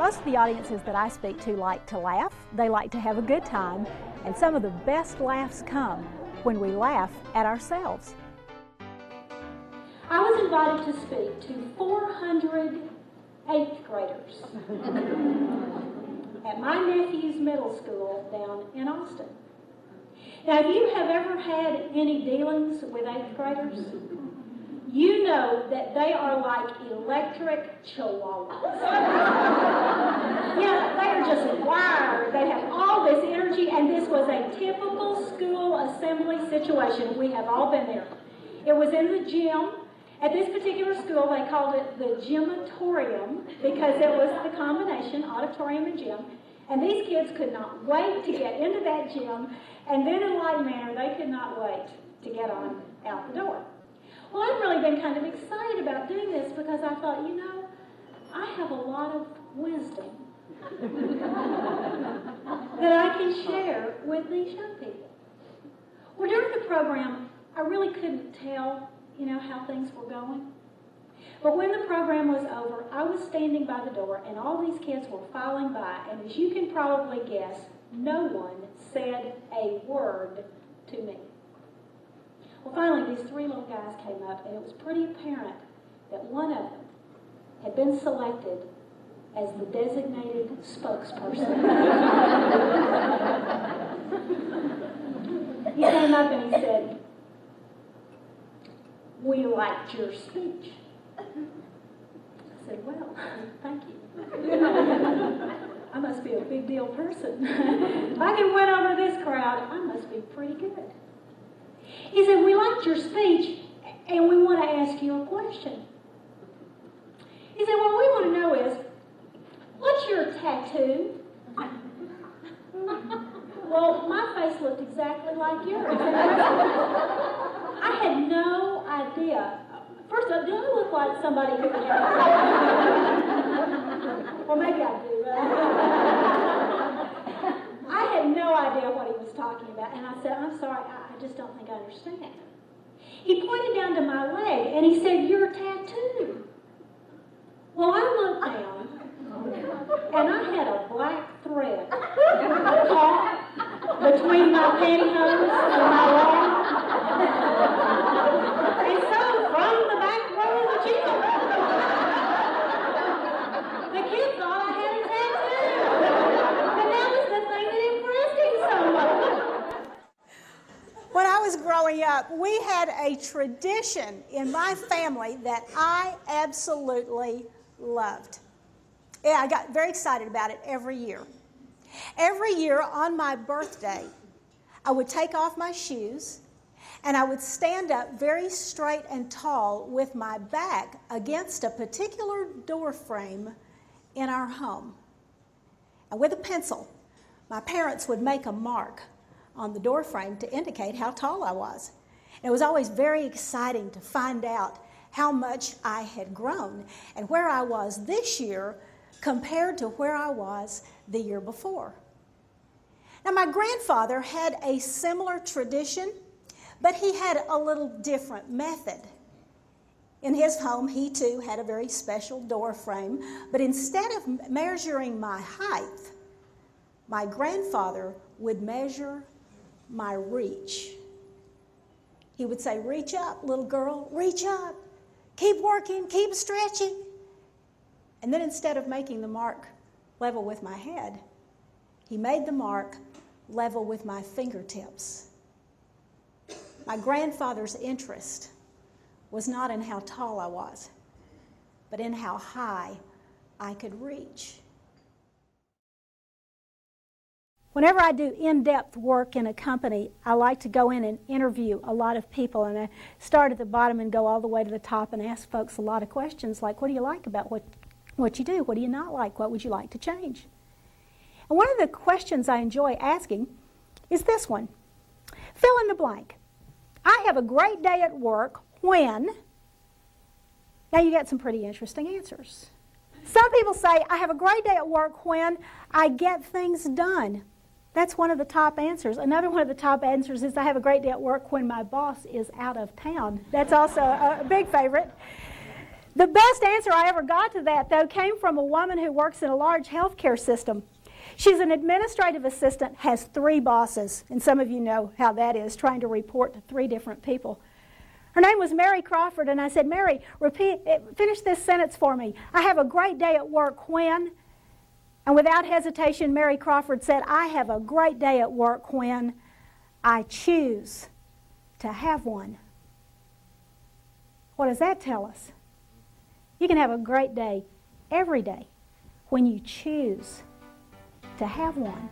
Most of the audiences that I speak to like to laugh, they like to have a good time, and some of the best laughs come when we laugh at ourselves. I was invited to speak to 400 8th graders at my nephew's middle school down in Austin. Now, if you have ever had any dealings with 8th graders, you know that they are like electric chihuahuas. Yeah, they are just wired. They have all this energy, and this was a typical school assembly situation. We have all been there. It was in the gym. At this particular school, they called it the gymatorium because it was the combination, auditorium and gym. And these kids could not wait to get into that gym, and then in like manner, they could not wait to get on out the door. Well, I've really been kind of excited about doing this because I thought, you know, I have a lot of wisdom that I can share with these young people. Well, during the program, I really couldn't tell, you know, how things were going. But when the program was over, I was standing by the door, and all these kids were filing by, and as you can probably guess, no one said a word to me. Well, finally, these 3 little guys came up, and it was pretty apparent that one of them had been selected as the designated spokesperson. He came up and he said, "We liked your speech." I said, "Well, thank you. I must be a big deal person. If I can win over this crowd, I must be pretty good." He said, "We liked your speech, and we want to ask you a question." He said, "What we want to know is, what's your tattoo?" Well, my face looked exactly like yours. I had no idea. First of all, do I look like somebody who can have a Well, maybe I do. I had no idea what he was talking about, and I said, "I'm sorry, I just don't think I understand." He pointed down to my leg, and he said, "Your tattoo." Well, I looked down, and I had a black thread caught between my pantyhose and my leg. And so, from the back row of the gym, the kids thought I had a tattoo. And that was the thing that impressed him so much. When I was growing up, we had a tradition in my family that I absolutely loved. Yeah, I got very excited about it every year. Every year on my birthday, I would take off my shoes and I would stand up very straight and tall with my back against a particular door frame in our home. And with a pencil, my parents would make a mark on the door frame to indicate how tall I was. And it was always very exciting to find out how much I had grown and where I was this year compared to where I was the year before. Now, my grandfather had a similar tradition, but he had a little different method. In his home, he too had a very special door frame, but instead of measuring my height, my grandfather would measure my reach. He would say, "Reach up, little girl, reach up. Keep working, keep stretching." And then instead of making the mark level with my head, he made the mark level with my fingertips. My grandfather's interest was not in how tall I was, but in how high I could reach. Whenever I do in-depth work in a company, I like to go in and interview a lot of people, and I start at the bottom and go all the way to the top and ask folks a lot of questions like, what do you like about what you do? What do you not like? What would you like to change? And one of the questions I enjoy asking is this one. Fill in the blank. I have a great day at work when... Now you got some pretty interesting answers. Some people say, I have a great day at work when I get things done. That's one of the top answers. Another one of the top answers is I have a great day at work when my boss is out of town. That's also a big favorite. The best answer I ever got to that, though, came from a woman who works in a large healthcare system. She's an administrative assistant, has 3 bosses, and some of you know how that is, trying to report to 3 different people. Her name was Mary Crawford, and I said, Mary, finish this sentence for me. I have a great day at work when? And without hesitation, Mary Crawford said, I have a great day at work when I choose to have one. What does that tell us? You can have a great day every day when you choose to have one.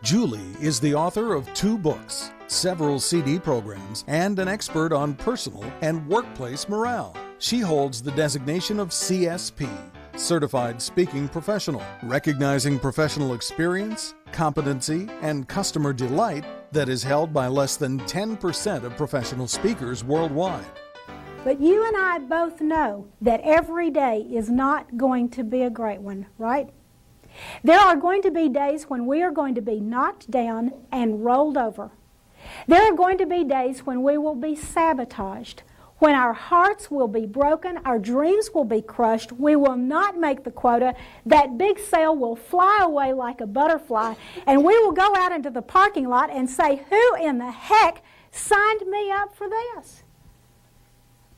Julie is the author of 2 books, several CD programs, and an expert on personal and workplace morale. She holds the designation of CSP, Certified Speaking Professional, recognizing professional experience, competency, and customer delight that is held by less than 10% of professional speakers worldwide. But you and I both know that every day is not going to be a great one, right? There are going to be days when we are going to be knocked down and rolled over. There are going to be days when we will be sabotaged, when our hearts will be broken, our dreams will be crushed, we will not make the quota, that big sale will fly away like a butterfly, and we will go out into the parking lot and say, who in the heck signed me up for this?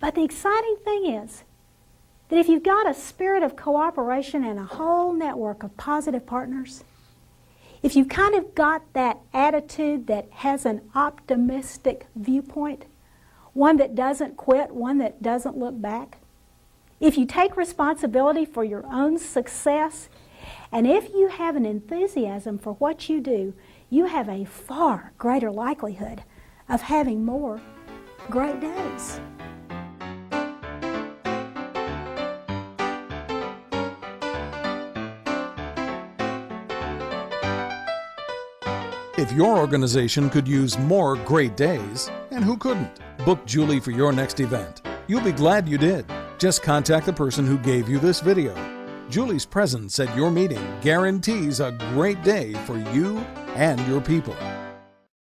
But the exciting thing is that if you've got a spirit of cooperation and a whole network of positive partners, if you've kind of got that attitude that has an optimistic viewpoint, one that doesn't quit, one that doesn't look back, if you take responsibility for your own success, and if you have an enthusiasm for what you do, you have a far greater likelihood of having more great days. If your organization could use more great days, and who couldn't? Book Julie for your next event. You'll be glad you did. Just contact the person who gave you this video. Julie's presence at your meeting guarantees a great day for you and your people.